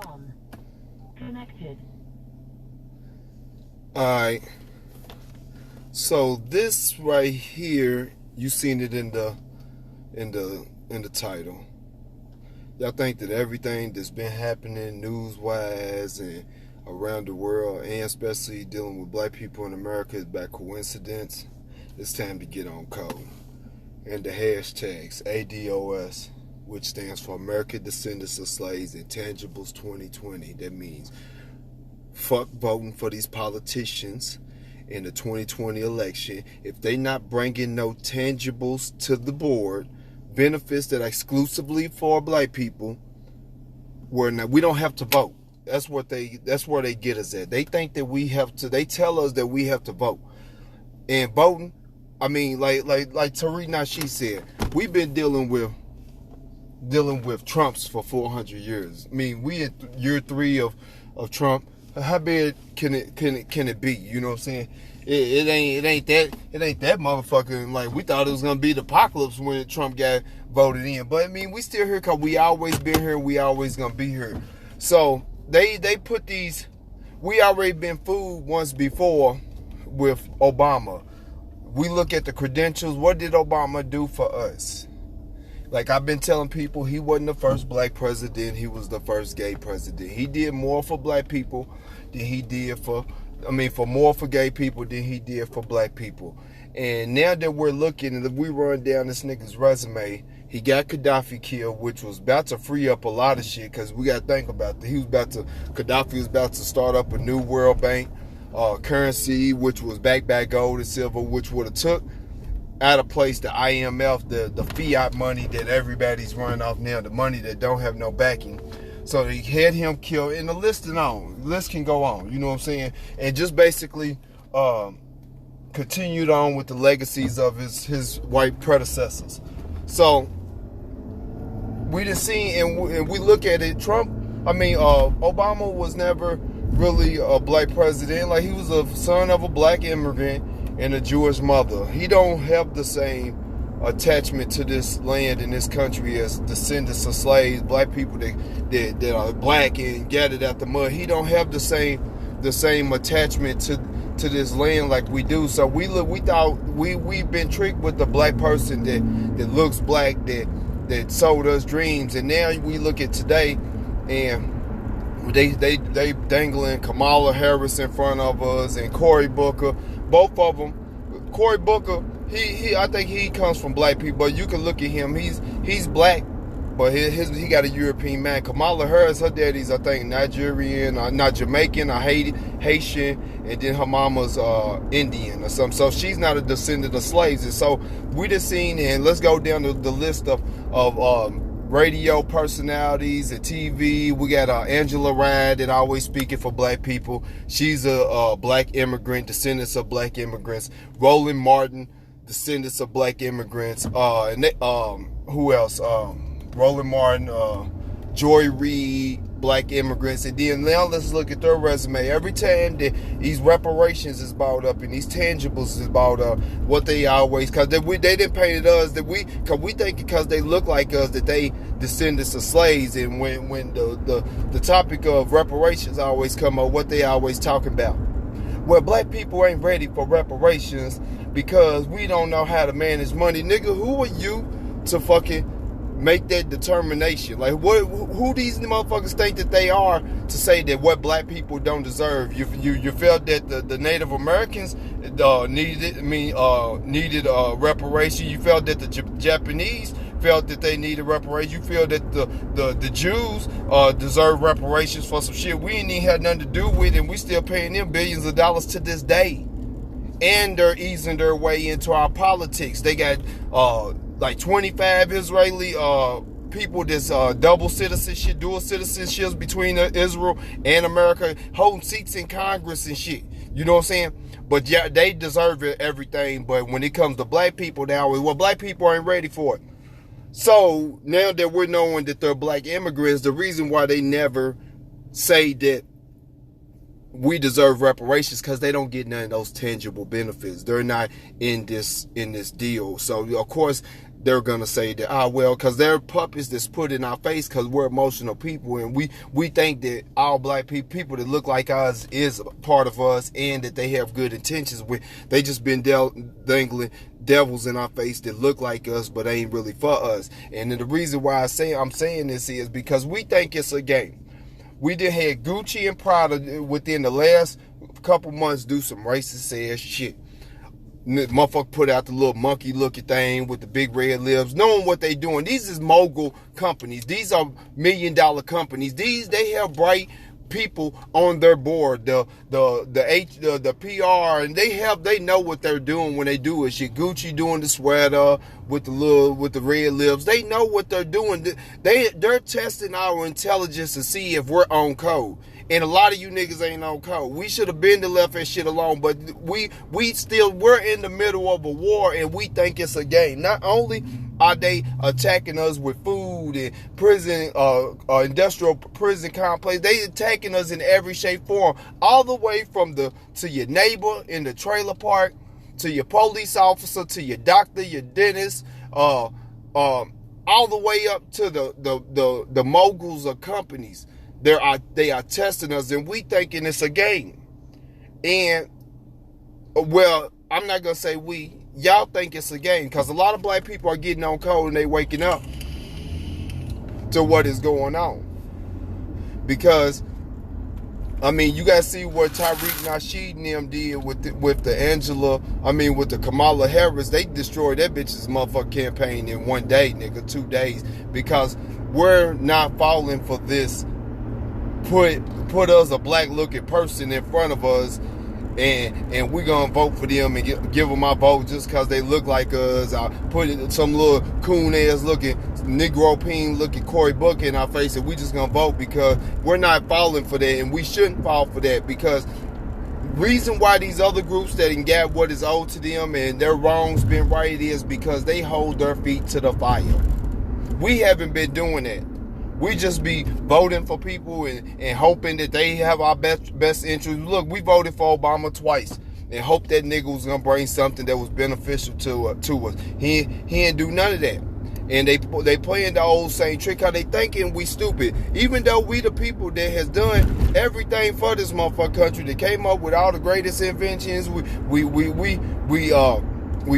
on. Connected. Alright. So this right here, you seen it in the title. Y'all think that everything that's been happening news-wise and around the world, and especially dealing with black people in America, is by coincidence? It's time to get on code. And the hashtags ADOS, which stands for American Descendants of Slaves Intangibles 2020. That means fuck voting for these politicians in the 2020 election if they not bringing no tangibles to the board, benefits that are exclusively for black people. We don't have to vote. That's where they get us at. They think that we have to. They tell us that we have to vote. And voting, I mean, like Tariq Nasheed said, we've been dealing with Trumps for 400 years. I mean, we in year 3 of Trump. How bad can it be? You know what I'm saying? It ain't that motherfucking, like, we thought it was gonna be the apocalypse when Trump got voted in. But I mean, we still here because we always been here. We always gonna be here. So they put these. We already been fooled once before with Obama. We look at the credentials. What did Obama do for us? Like I've been telling people, he wasn't the first black president. He was the first gay president. He did more for black people than he did for more for gay people than he did for black people. And now that we're looking, and if we run down this nigga's resume, he got Gaddafi killed, which was about to free up a lot of shit, because we got to think about that. Gaddafi was about to start up a new World Bank currency, which was backed by gold and silver, which would have took out of place the IMF, the fiat money that everybody's running off now, the money that don't have no backing. So they had him killed, and the list can go on, you know what I'm saying? And just basically continued on with the legacies of his white predecessors. So we just seen, and we look at it, Obama was never really a black president. Like, he was a son of a black immigrant and a Jewish mother. He don't have the same attachment to this land and this country as descendants of slaves, black people that are black and gathered out the mud. He don't have the same attachment to this land like we do. So we've been tricked with the black person that looks black, that sold us dreams. And now we look at today, and they dangling Kamala Harris in front of us and Cory Booker. Both of them. Cory Booker, I think he comes from black people, but you can look at him. He's black, but he got a European man. Kamala Harris, her daddy's, I think, Nigerian, not Jamaican, or Haitian, and then her mama's Indian or something. So she's not a descendant of slaves. And so we just seen, and let's go down the list of radio personalities and TV. We got Angela Rye that always speaking for black people. She's a black immigrant, descendants of black immigrants. Roland Martin, descendants of black immigrants. And who else? Roland Martin, Joy Reid, black immigrants. And then now let's look at their resume. Every time that these reparations is brought up and these tangibles is brought up, what they always, because they didn't paint us because we think because they look like us that they descendants of slaves. And when the topic of reparations always come up, what they always talking about? Well, black people ain't ready for reparations because we don't know how to manage money. Nigga, who are you to fucking make that determination? Like, who these motherfuckers think that they are to say that what black people don't deserve? You felt that the Native Americans needed reparation. You felt that the Japanese felt that they needed reparations. You feel that the Jews deserve reparations for some shit we ain't even had nothing to do with, and we still paying them billions of dollars to this day. And they're easing their way into our politics. They got like 25 Israeli people that's dual citizenships between Israel and America, holding seats in Congress and shit. You know what I'm saying? But yeah, they deserve everything. But when it comes to black people now, well, black people ain't ready for it. So now that we're knowing that they're black immigrants, the reason why they never say that we deserve reparations because they don't get none of those tangible benefits. They're not in this deal. So of course they're gonna say that, well, because they're puppets that's put in our face because we're emotional people, and we think that all black people that look like us is part of us, and that they have good intentions. They just been dangling devils in our face that look like us but ain't really for us. And then the reason why I'm saying this is because we think it's a game. We did had Gucci and Prada within the last couple months do some racist ass shit. Motherfucker put out the little monkey looking thing with the big red lips, knowing what they doing. These is mogul companies. These are $1 million companies. They have bright people on their board, the PR, and they know what they're doing when they do it. Shit, Gucci doing the sweater with the red lips. They know what they're doing. They're testing our intelligence to see if we're on code. And a lot of you niggas ain't on code. We should have been to left that shit alone, but we're in the middle of a war, and we think it's a game. Not only are they attacking us with food and prison, industrial prison complex, they attacking us in every shape, form, all the way from to your neighbor in the trailer park, to your police officer, to your doctor, your dentist, all the way up to the moguls of companies. They are testing us, and we thinking it's a game. And, well, I'm not going to say we. Y'all think it's a game, because a lot of black people are getting on code and they waking up to what is going on. Because, I mean, you guys see what Tariq Nasheed and them did with the Kamala Harris. They destroyed that bitch's motherfucking campaign in 1 day, nigga, 2 days. Because we're not falling for this. Put us a black looking person in front of us, and we're gonna vote for them and give them our vote just because they look like us. I put some little coon ass looking Negro peen looking Cory Booker in our face, and we just gonna vote because we're not falling for that, and we shouldn't fall for that. Because reason why these other groups that can get what is owed to them and their wrongs been right is because they hold their feet to the fire. We haven't been doing that. We just be voting for people and hoping that they have our best interests. Look, we voted for Obama twice and hope that nigga was gonna bring something that was beneficial to us. He didn't do none of that. And they playing the old same trick, how they thinking we stupid. Even though we the people that has done everything for this motherfucking country, that came up with all the greatest inventions. We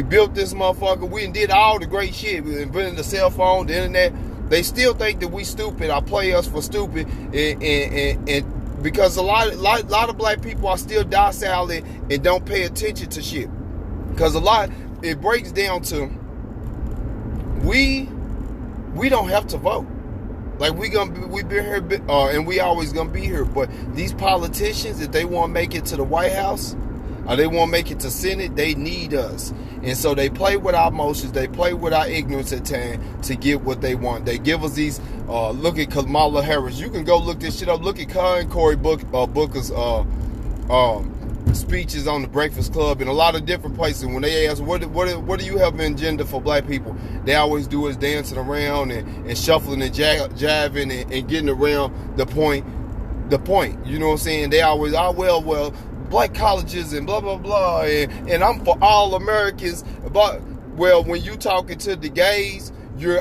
built this motherfucker. We did all the great shit. We invented the cell phone, the internet. They still think that we stupid, or play us for stupid, and because a lot of black people are still docile and don't pay attention to shit. Because it breaks down to we don't have to vote. Like we've been here, and we always gonna be here. But these politicians, if they want to make it to the White House, or they want to make it to Senate, they need us. And so they play with our emotions, they play with our ignorance at times to get what they want. They give us these, look at Kamala Harris. You can go look this shit up. Look at Cory Booker's speeches on the Breakfast Club and a lot of different places. When they ask, what do you have an agenda for black people? They always do is dancing around and shuffling and jiving and getting around the point. You know what I'm saying? They always, well, black colleges and blah blah blah, and I'm for all Americans. But well, when you talking to the gays, you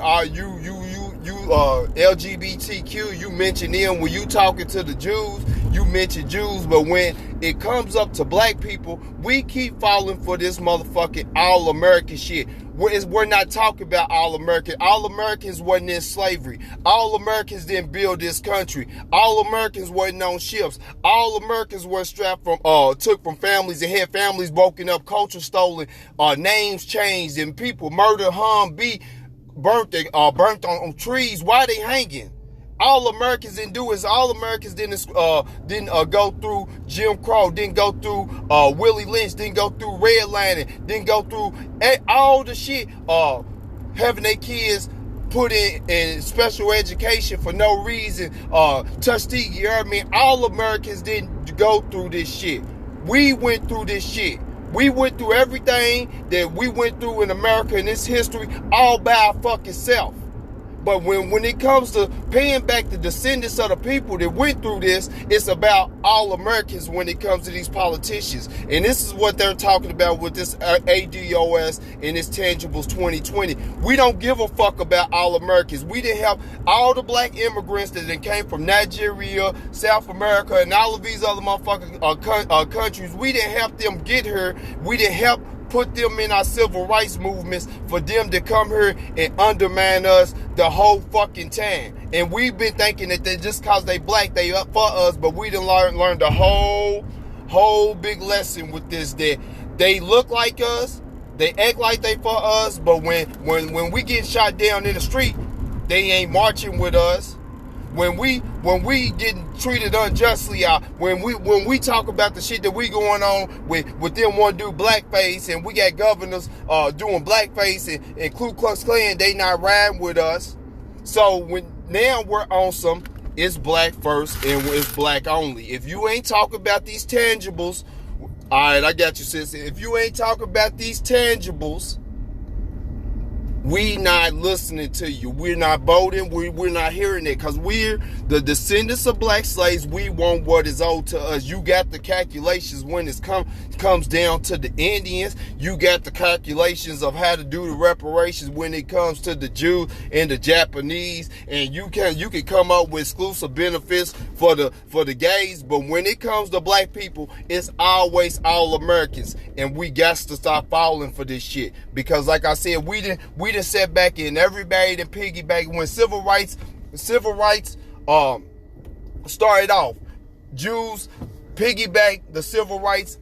LGBTQ, you mention them. When you talking to the Jews, you mention Jews. But when it comes up to black people, we keep falling for this motherfucking all American shit. We're not talking about all American. All Americans wasn't in slavery. All Americans didn't build this country. All Americans wasn't on ships. All Americans were took from families and had families broken up, culture stolen, names changed, and people murdered, harmed, beat, burnt on trees. Why they hanging? All Americans didn't do is all Americans didn't go through Jim Crow, didn't go through Willie Lynch, didn't go through redlining, didn't go through all the shit, having their kids put in special education for no reason, Tuskegee, you heard me? All Americans didn't go through this shit. We went through this shit. We went through everything that we went through in America in this history all by our fucking self. But when it comes to paying back the descendants of the people that went through this, it's about all Americans when it comes to these politicians. And this is what they're talking about with this ADOS and this Tangibles 2020. We don't give a fuck about all Americans. We didn't have all the black immigrants that came from Nigeria, South America, and all of these other motherfucking countries. We didn't help them get here. We didn't help put them in our civil rights movements for them to come here and undermine us the whole fucking time. And we've been thinking that they, just cause they black, they up for us, but we done learned the whole big lesson with this, that they look like us, they act like they for us, but when we get shot down in the street, they ain't marching with us. When we getting treated unjustly out, when we talk about the shit that we going on with them want to do blackface, and we got governors doing blackface and Ku Klux Klan, they not riding with us. So now we're on some, it's black first and it's black only. If you ain't talking about these tangibles, all right, I got you, sis. If you ain't talking about these tangibles, we not listening to you. We're not voting. We're not hearing it, because we're the descendants of black slaves. We want what is owed to us. You got the calculations when it comes down to the Indians. You got the calculations of how to do the reparations when it comes to the Jews and the Japanese. And you can come up with exclusive benefits for the gays. But when it comes to black people, it's always all Americans. And we got to stop falling for this shit. Because like I said, we didn't set back in everybody to piggyback when civil rights started off. Jews piggyback the civil rights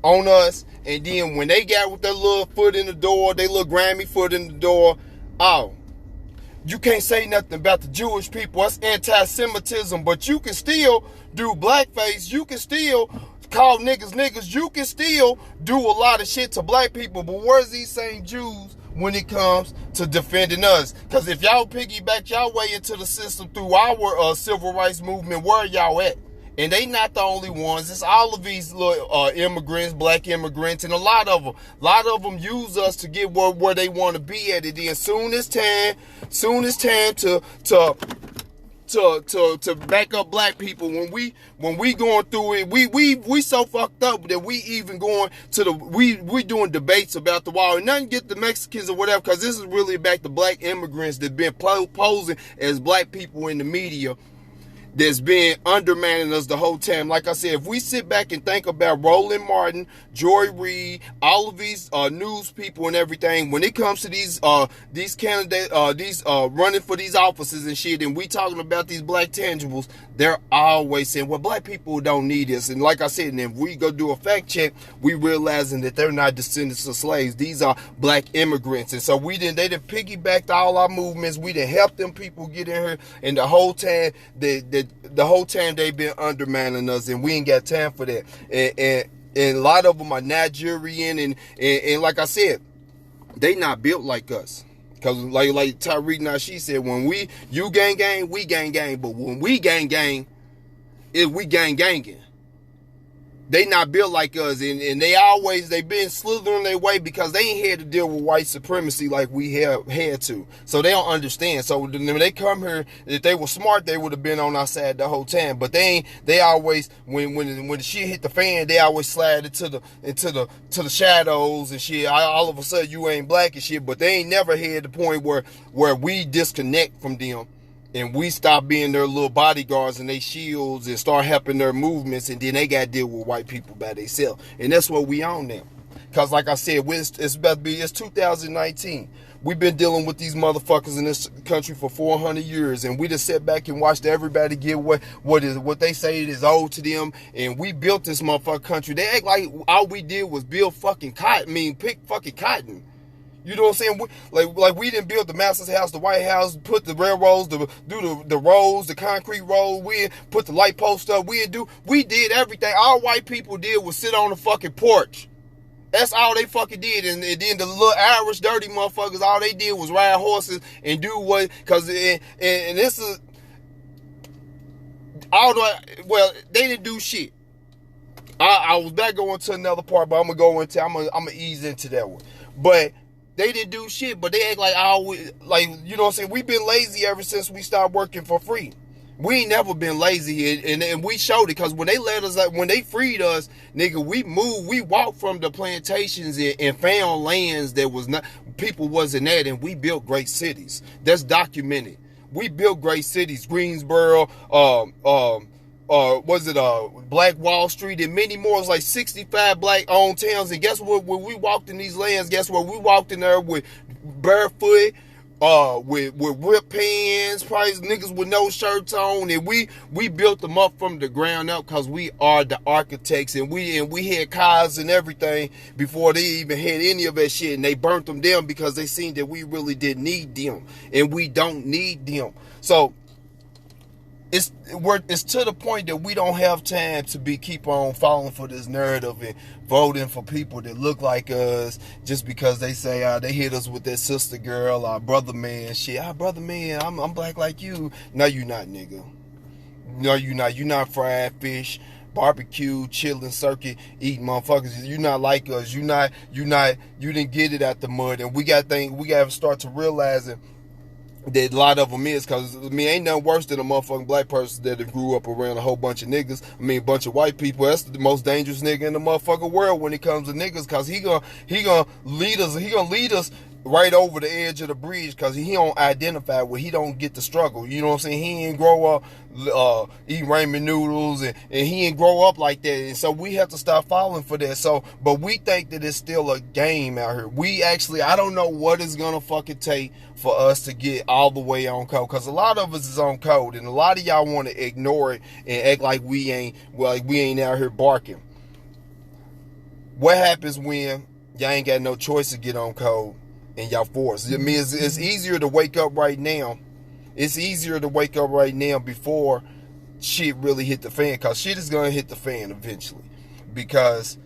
on us, and then when they got with their little foot in the door, they little grimy foot in the door, you can't say nothing about the Jewish people. That's anti-Semitism, but you can still do blackface. You can still call niggas. You can still do a lot of shit to black people. But where's these same Jews when it comes to defending us? Because if y'all piggyback y'all way into the system through our civil rights movement, where y'all at? And they not the only ones. It's all of these little immigrants, black immigrants, and a lot of them use us to get where they want to be at. And then soon as time to back up black people, when we going through it, we so fucked up that we even going to we doing debates about the wall, and nothing get the Mexicans or whatever, because this is really about the black immigrants that been posing as black people in the media, that's been undermining us the whole time. Like I said, if we sit back and think about Roland Martin, Joy Reid, all of these news people and everything, when it comes to these candidates, running for these offices and shit, and we talking about these black tangibles, they're always saying, well, black people don't need this. And like I said, and if we go do a fact check, we realizing that they're not descendants of slaves. These are black immigrants. And so they done piggybacked all our movements. We done helped them people get in here, and the whole time they've been undermining us, and we ain't got time for that. And a lot of them are Nigerian, and like I said, they not built like us. Because like Tariq Nasheed said, when you gang, we gang. But when we gang, we gang. They not built like us, and they been slithering their way, because they ain't had to deal with white supremacy like we had to. So they don't understand. So when they come here, if they were smart, they would have been on our side the whole time. But they always, when the shit hit the fan, they always slide into the shadows and shit. All of a sudden you ain't black and shit. But they ain't never had the point where we disconnect from them, and we stop being their little bodyguards and they shields, and start helping their movements, and then they got to deal with white people by themselves. And that's what we on now. Because like I said, it's 2019. We've been dealing with these motherfuckers in this country for 400 years, and we just sat back and watched everybody get what they say is owed to them, and we built this motherfucking country. They act like all we did was build fucking pick fucking cotton. You know what I'm saying? Like we didn't build the Master's House, the White House, put the railroads, do the roads, the concrete road. We didn't put the light post up. We did everything. All white people did was sit on the fucking porch. That's all they fucking did. And then the little Irish dirty motherfuckers, all they did was ride horses and do what, because and this is well, they didn't do shit. I was back going to another part, but I'm gonna ease into that one. But They didn't do shit, but they act like always, like, you know what I'm saying? We've been lazy ever since we started working for free. We ain't never been lazy, and we showed it, because when they let us, when they freed us, nigga, we walked from the plantations and found lands that was not, people wasn't at, and we built great cities. That's documented. We built great cities, Greensboro, Black Wall Street, and many more. It's like 65 black-owned towns, and guess what? When we walked in these lands, guess what? We walked in there with barefoot, with whip pants, probably niggas with no shirts on, and we built them up from the ground up, because we are the architects, and we had cars and everything before they even had any of that shit, and they burnt them down because they seen that we really didn't need them, and we don't need them. So it's to the point that we don't have time to keep on falling for this narrative and voting for people that look like us just because they say they hit us with that sister girl or brother man shit. Brother man, I'm black like you. No, you not, nigga. No, you not. You not fried fish, barbecue, chilling circuit, eating motherfuckers. You not like us. You didn't get it out the mud, and we got to start to realizing that a lot of them is, because ain't nothing worse than a motherfucking black person that grew up around a whole bunch of niggas. A bunch of white people. That's the most dangerous nigga in the motherfucking world when it comes to niggas, because he gonna lead us right over the edge of the bridge, because he don't identify with, he don't get the struggle. You know what I'm saying? He ain't grow up eating ramen noodles, and he ain't grow up like that. And so we have to start falling for that. So, but we think that it's still a game out here. I don't know what it's gonna fucking take for us to get all the way on code, because a lot of us is on code, and a lot of y'all want to ignore it and act like we ain't out here barking. What happens when y'all ain't got no choice to get on code and y'all forced? It's easier to wake up right now. It's easier to wake up right now before shit really hit the fan, because shit is gonna hit the fan eventually, because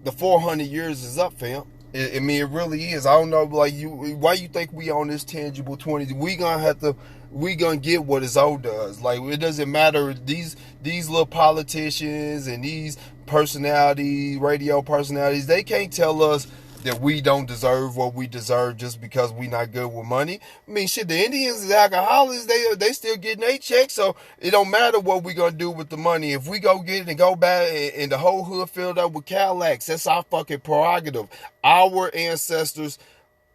the 400 years is up, fam. It really is. I don't know, like, why you think we on this tangible 20? We gonna get what is owed to us. Like, it doesn't matter. These little politicians and these personalities, radio personalities, they can't tell us that we don't deserve what we deserve just because we not good with money. Shit, the Indians, the alcoholics, they still getting their checks, so it don't matter what we gonna do with the money. If we go get it and go back and the whole hood filled up with Cadillacs, that's our fucking prerogative. Our ancestors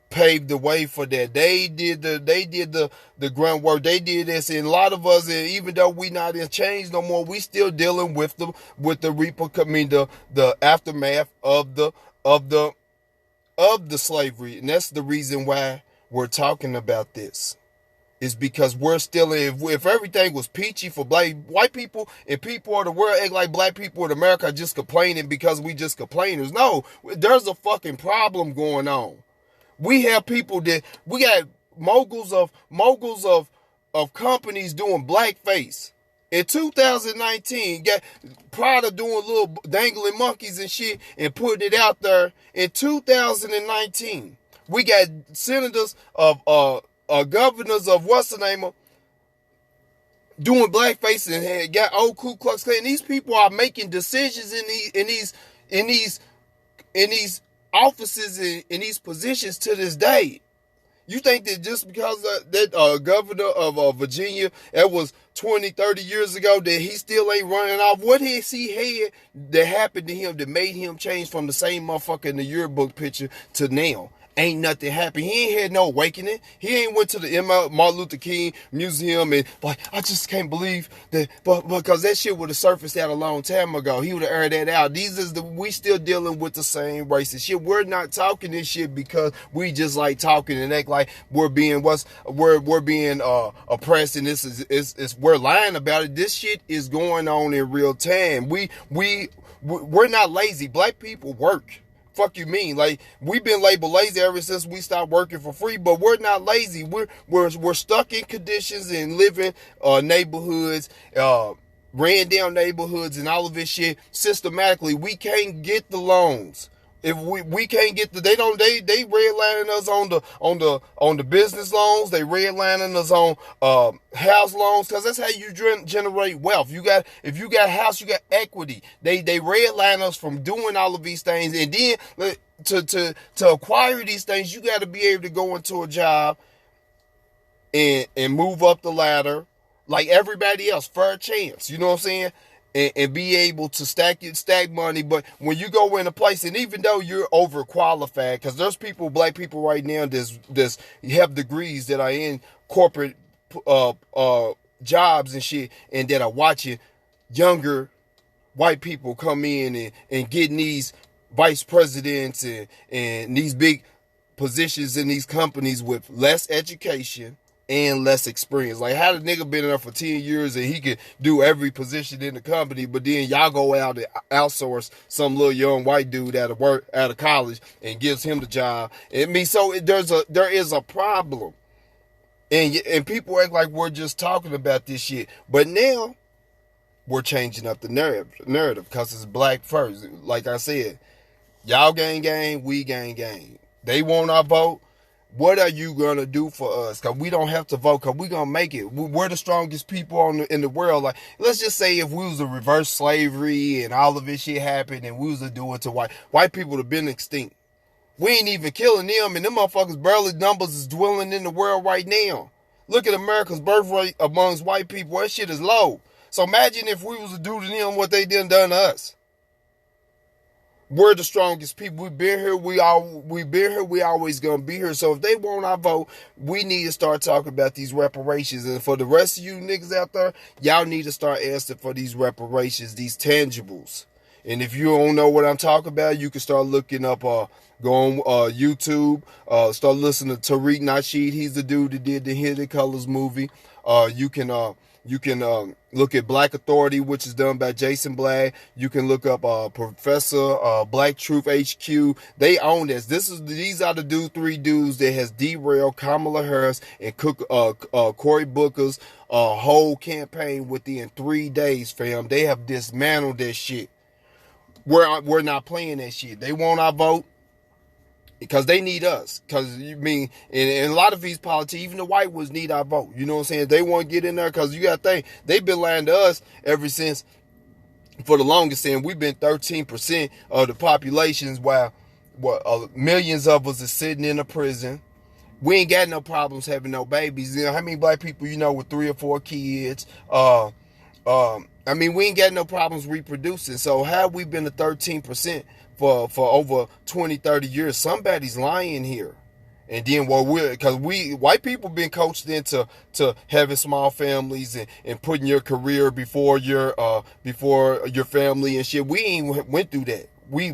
paved the way for that. They did the grunt work. They did this, and a lot of us, even though we not in change no more, we still dealing with the aftermath of the slavery. And that's the reason why we're talking about this, is because we're still, if everything was peachy for white people, and people of the world act like black people in America are just complaining because we just complainers. No, there's a fucking problem going on. We have people we got moguls of companies doing blackface. In 2019, got Prada doing little dangling monkeys and shit and putting it out there. In 2019, we got senators governors of what's the name of doing blackface and got old Ku Klux Klan. These people are making decisions in these offices and in these positions to this day. You think that just because that governor of Virginia, that was 20, 30 years ago, that he still ain't running off? What has he had that happened to him that made him change from the same motherfucker in the yearbook picture to now? Ain't nothing happened. He ain't had no awakening. He ain't went to the Martin Luther King Museum and like, I just can't believe that, but because that shit would have surfaced out a long time ago. He would have aired that out. We still dealing with the same racist shit. We're not talking this shit because we just like talking and act like we're being oppressed, and this is we're lying about it. This shit is going on in real time. We're not lazy. Black people work. Fuck you mean? Like, we've been labeled lazy ever since we stopped working for free, but we're not lazy. We're stuck in conditions and living neighborhoods, ran down neighborhoods and all of this shit systematically. We can't get the loans. If we can't get they redlining us on the business loans. They redlining us on house loans, because that's how you generate wealth. If you got a house, you got equity. They redline us from doing all of these things, and then to acquire these things, you got to be able to go into a job and move up the ladder like everybody else, fair chance. You know what I'm saying? And be able to stack money. But when you go in a place, and even though you're overqualified, because there's black people right now that's have degrees that are in corporate jobs and shit, and that are watching younger white people come in and getting these vice presidents and these big positions in these companies with less education and less experience. Like, how the nigga been in there for 10 years and he could do every position in the company, but then y'all go out and outsource some little young white dude out of college and gives him the job. There is a problem. And people act like we're just talking about this shit. But now we're changing up the narrative because it's black first. Like I said, y'all gang, we gang. They want our vote. What are you going to do for us? Because we don't have to vote, because we're going to make it. We're the strongest people in the world. Like, let's just say if we was to reverse slavery and all of this shit happened and we was to do it to white people would have been extinct. We ain't even killing them, and them motherfuckers barely numbers is dwelling in the world right now. Look at America's birth rate amongst white people. That shit is low. So imagine if we was to do to them what they done to us. We're the strongest people. We've been here. We always gonna be here. So if they want our vote, we need to start talking about these reparations. And for the rest of you niggas out there, y'all need to start asking for these reparations, these tangibles. And if you don't know what I'm talking about, you can start looking up, go on YouTube, start listening to Tariq Nasheed. He's the dude that did the Hidden Colors movie. You can look at Black Authority, which is done by Jason Black. You can look up Professor Black Truth HQ. They own this. These are the three dudes that has derailed Kamala Harris and Cory Booker's whole campaign within 3 days, fam. They have dismantled that shit. We're not playing that shit. They want our vote because they need us. Because, and a lot of these politicians, even the white ones, need our vote. You know what I'm saying? They want to get in there because you got to think, they've been lying to us ever since, for the longest, saying we've been 13% of the populations, while millions of us are sitting in a prison. We ain't got no problems having no babies. You know, how many black people you know with 3 or 4 kids? We ain't got no problems reproducing. So how have we been to 13% for over 20, 30 years? Somebody's lying here. And then because white people been coached into having small families and putting your career before your family and shit. We ain't went through that. We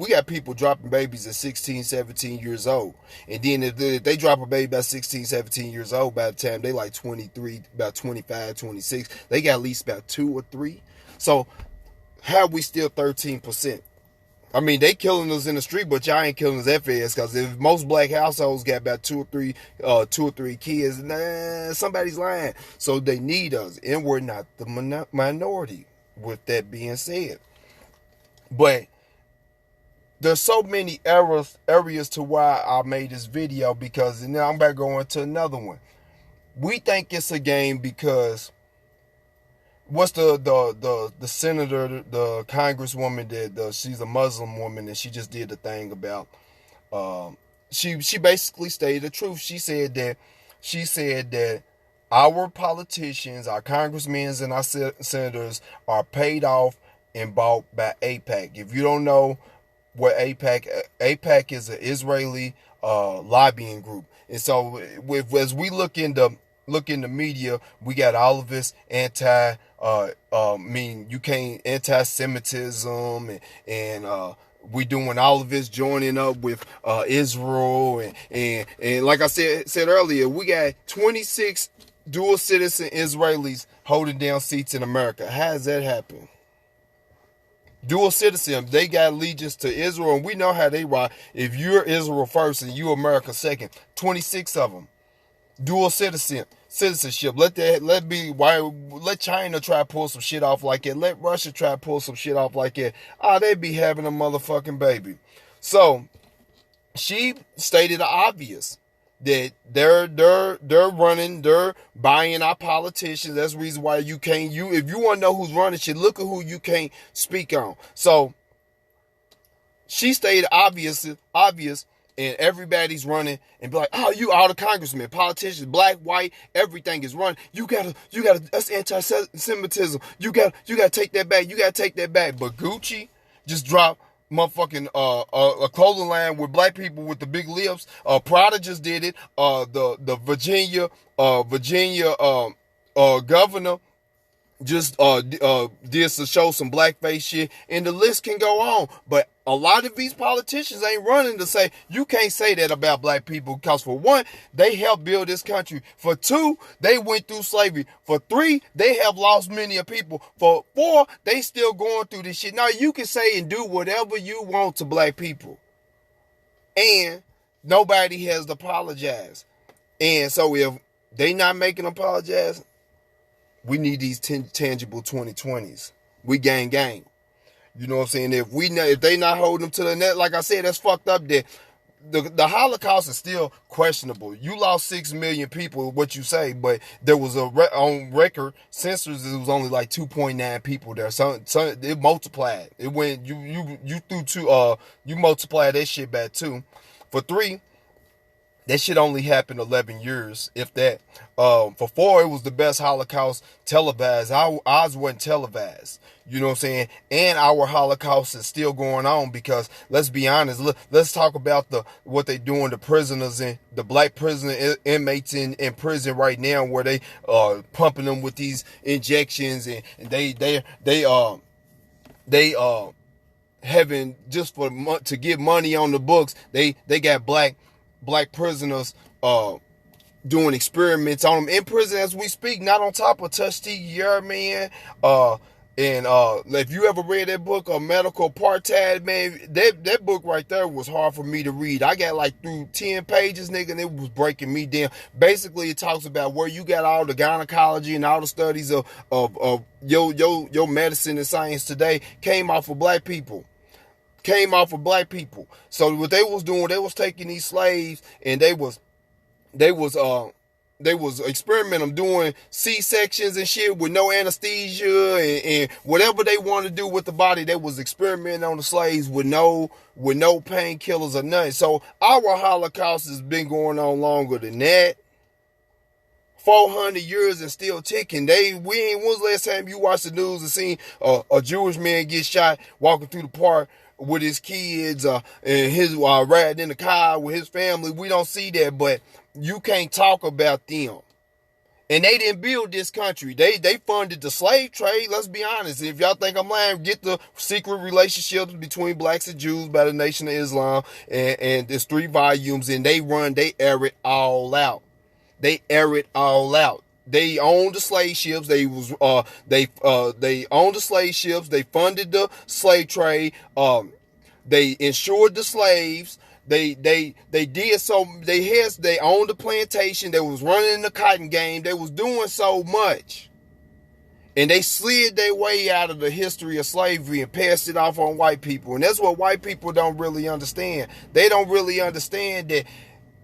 got people dropping babies at 16, 17 years old. And then if they drop a baby at 16, 17 years old, by the time they like 23, about 25, 26, they got at least about 2 or 3. So how are we still 13%? I mean, they killing us in the street, but y'all ain't killing us that fast. Because if most black households got about 2 or 3 kids, somebody's lying. So they need us, and we're not the minority. With that being said, but there's so many areas to why I made this video, because now I'm about to go into another one. We think it's a game because what's the senator, the congresswoman that she's a Muslim woman, and she just did the thing about she basically stated the truth. She said that our politicians, our congressmen and our senators are paid off and bought by AIPAC. If you don't know what AIPAC is, an Israeli lobbying group. And so as we look in the media, we got all of this anti-Semitism and we doing all of this joining up with Israel and like I said earlier, we got 26 dual citizen Israelis holding down seats in America. How does that happen? Dual citizen, they got allegiance to Israel, and we know how they rock. If you're Israel first and you America second, 26 of them. Dual citizenship. Let China try to pull some shit off like that. Let Russia try to pull some shit off like that. They be having a motherfucking baby. So she stated the obvious, that they're buying our politicians. That's the reason why if you want to know who's running shit, look at who you can't speak on. So she stayed obvious, and everybody's running and be like, oh, you all the congressmen, politicians, black, white, everything is running. You gotta, that's anti-Semitism. You gotta take that back. You gotta take that back. But Gucci just dropped motherfucking a clothing line with black people with the big lips. Prada just did it. The Virginia governor just did to show some blackface shit, and the list can go on. But a lot of these politicians ain't running to say you can't say that about black people, because for one, they helped build this country. For two, they went through slavery. For three, they have lost many people. For four, they still going through this shit. Now you can say and do whatever you want to black people, and nobody has to apologize. And so if they not making apologize, we need these tangible 2020s. We gang. You know what I'm saying? If they not holding them to the net, like I said, that's fucked up. That the Holocaust is still questionable. You lost 6 million people, what you say, but there was on record census. It was only like 2.9 people there. So it multiplied. It went you threw two. You multiply that shit back too. For three, that shit only happened 11 years, if that. For four, it was the best Holocaust televised. Ours wasn't televised. You know what I'm saying? And our Holocaust is still going on, because let's be honest. Let's talk about what they doing to prisoners, and the black prisoner inmates in prison right now, where they pumping them with these injections, and they having, just to get money on the books. They got black prisoners doing experiments on them in prison as we speak, not on top of Tuskegee Airmen. And if you ever read that book, Medical Apartheid, man, that book right there was hard for me to read. I got like through 10 pages, nigga, and it was breaking me down. Basically, it talks about where you got all the gynecology and all the studies of your medicine and science today came off of black people. So what they was doing, they was taking these slaves, and they was experimenting, doing C-sections and shit with no anesthesia, and whatever they wanted to do with the body, they was experimenting on the slaves with no painkillers or nothing. So our Holocaust has been going on longer than that. 400 years and still ticking. When was the last time you watched the news and seen a Jewish man get shot walking through the park with his kids, and his riding in the car with his family? We don't see that, but you can't talk about them. And they didn't build this country. They funded the slave trade. Let's be honest. If y'all think I'm lying, get the secret relationships between blacks and Jews by the Nation of Islam, and there's 3 volumes, and they air it all out. They owned the slave ships. They owned the slave ships. They funded the slave trade. They insured the slaves. They did so. They owned the plantation. They was running the cotton game. They was doing so much, and they slid their way out of the history of slavery and passed it off on white people. And that's what white people don't really understand. They don't really understand that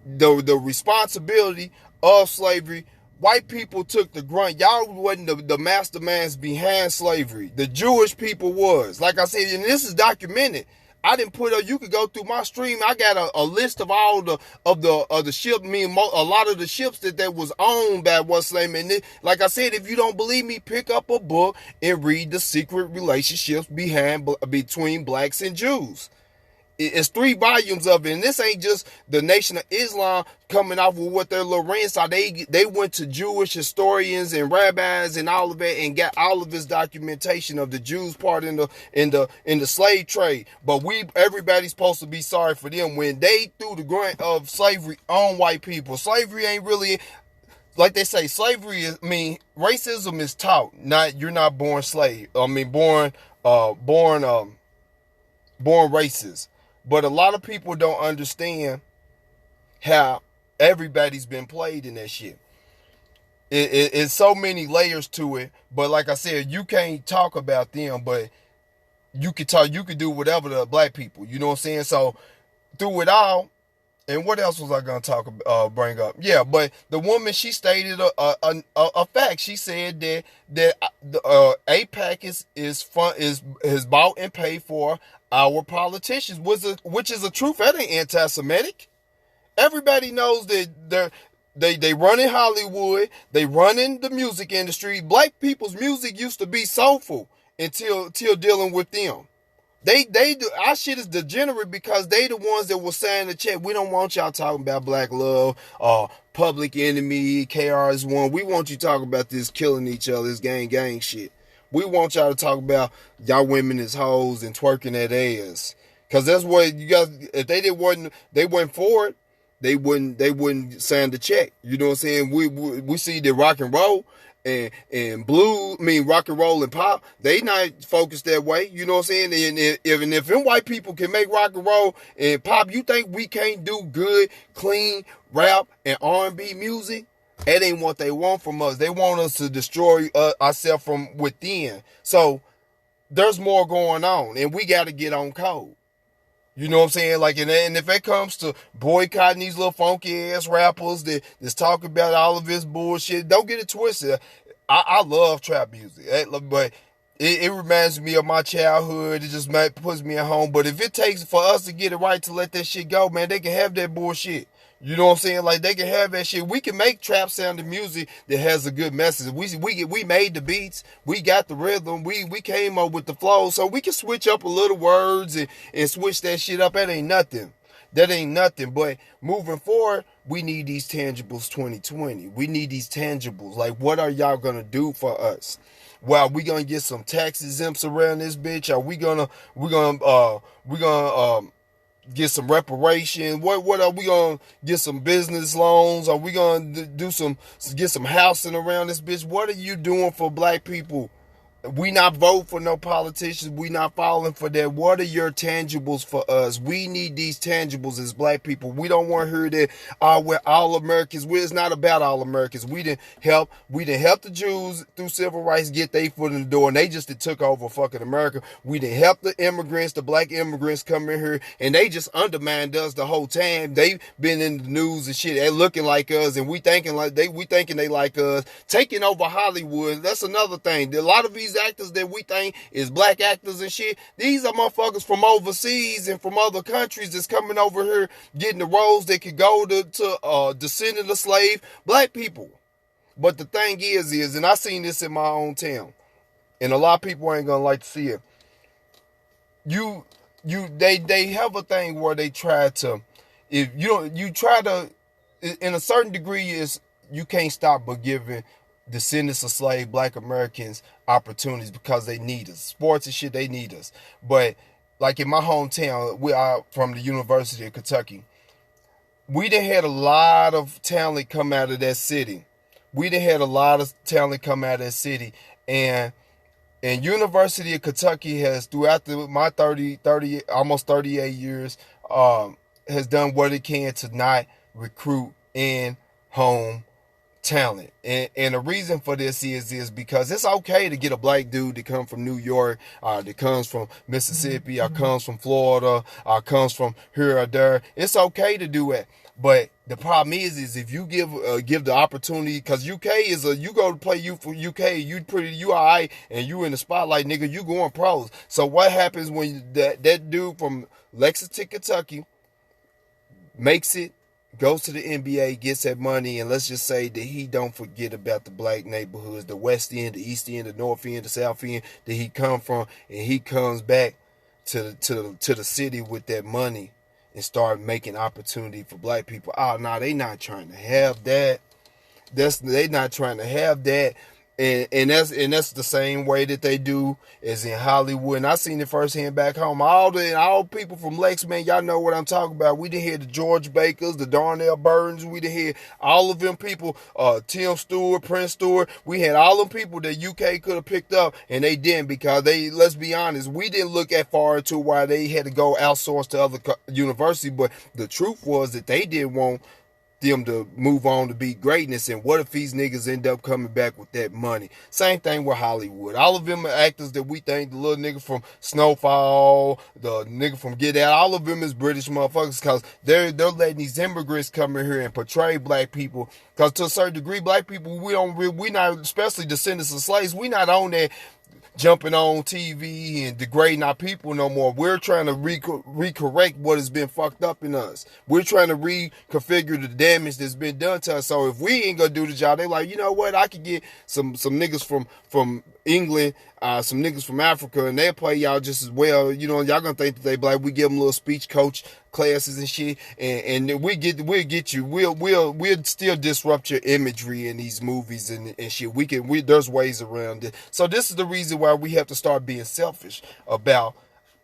the responsibility of slavery. White people took the grunt. Y'all wasn't the masterminds behind slavery. The Jewish people was. Like I said, and this is documented. I didn't put you could go through my stream. I got a list of all the ships. A lot of the ships that was owned by what's name. And like I said, if you don't believe me, pick up a book and read the secret relationships between blacks and Jews. It's 3 volumes of it, and this ain't just the Nation of Islam coming off with what their little rants are. They went to Jewish historians and rabbis and all of that, and got all of this documentation of the Jews part in the slave trade. But everybody's supposed to be sorry for them when they threw the grunt of slavery on white people. Slavery ain't really, like they say, racism is taught. You're not born slave. Born racist. But a lot of people don't understand how everybody's been played in that shit. It's so many layers to it. But like I said, you can't talk about them, but you could do whatever to black people. You know what I'm saying? So through it all, And what else was I gonna bring up? Yeah, but the woman, she stated a fact. She said that AIPAC is bought and paid for our politicians, which is a truth. That ain't anti-Semitic. Everybody knows that they run in Hollywood. They run in the music industry. Black people's music used to be soulful until dealing with them. They do our shit is degenerate because they the ones that will sign the check. We don't want y'all talking about Black Love, Public Enemy, KRS-One. We want you talking about this killing each other, this gang shit. We want y'all to talk about y'all women as hoes and twerking that ass. Cause that's what you guys. If they went for it, they wouldn't sign the check. You know what I'm saying? We see the rock and roll and blues, rock and roll and pop, they not focused that way. You know what I'm saying? And if them white people can make rock and roll and pop, you think we can't do good, clean rap and R&B music? That ain't what they want from us. They want us to destroy ourselves from within. So there's more going on, and we got to get on code. You know what I'm saying? Like, and if it comes to boycotting these little funky ass rappers that's talking about all of this bullshit, don't get it twisted. I love trap music, but it reminds me of my childhood. It just puts me at home. But if it takes for us to get it right to let that shit go, man, they can have that bullshit. You know what I'm saying? Like, they can have that shit. We can make trap sounding music that has a good message. We made the beats. We got the rhythm. We came up with the flow. So we can switch up a little words and switch that shit up. That ain't nothing. But moving forward, we need these tangibles 2020. We need these tangibles. Like, what are y'all going to do for us? Well, we going to get some tax exempts around this bitch? Are we going to get some reparation? What are we gonna get? Some business loans? Are we gonna get some housing around this bitch? What are you doing for black people? We not vote for no politicians. We not falling for that. What are your tangibles for us? We need these tangibles as black people. We don't want to hear that we're all Americans. It's not about all Americans. We didn't help the Jews through civil rights get their foot in the door, and they just took over fucking America. We didn't help the immigrants, the black immigrants come in here, and they just undermined us the whole time. They've been in the news and shit. They're looking like us, and we thinking they like us, taking over Hollywood. That's another thing. A lot of these actors that we think is black actors and shit, these are motherfuckers from overseas and from other countries that's coming over here getting the roles that could go to descendant of slave black people. But the thing is, and I seen this in my own town, and a lot of people ain't gonna like to see it. They have a thing where they try to, if you try to, in a certain degree, is you can't stop but giving descendants of slave black Americans opportunities because they need us. Sports and shit, they need us. But like in my hometown, we are from the University of Kentucky. We done had a lot of talent come out of that city. And University of Kentucky has, throughout my 30, almost 38 years, has done what it can to not recruit in home talent. And the reason for this is because it's okay to get a black dude that comes from New York, that comes from Mississippi, or comes from Florida, or comes from here or there. It's okay to do it. But the problem is if you give the opportunity, because UK is you go to play you for UK, you all right, and you in the spotlight, nigga, you going pros. So what happens when that dude from Lexington, Kentucky makes it, goes to the NBA, gets that money, and let's just say that he don't forget about the black neighborhoods, the West End, the East End, the North End, the South End that he come from, and he comes back to the city with that money and start making opportunity for black people. Oh, no, they not trying to have that. They not trying to have that. And that's the same way that they do as in Hollywood. And I seen it firsthand back home. All people from Lex, man, y'all know what I'm talking about. We done hear the George Bakers, the Darnell Burdens. We done hear all of them people, Tim Stewart, Prince Stewart. We had all them people that UK could have picked up, and they didn't, because let's be honest, we didn't look at far to why they had to go outsource to other universities. But the truth was that they didn't want them to move on to be greatness. And what if these niggas end up coming back with that money? Same thing with Hollywood. All of them are actors that we think, the little nigga from Snowfall, the nigga from Get Out, all of them is British motherfuckers, because they're letting these immigrants come in here and portray black people. Because to a certain degree, black people, we not, especially descendants of slaves, we not on that jumping on TV and degrading our people no more. We're trying to recorrect what has been fucked up in us. We're trying to reconfigure the damage that's been done to us. So if we ain't gonna do the job, they like, you know what? I could get some niggas from England, some niggas from Africa, and they'll play y'all just as well. You know, y'all gonna think that they black. We give them little speech coach classes and shit, and we'll get you. We'll still disrupt your imagery in these movies and shit. There's ways around it. So this is the reason why we have to start being selfish about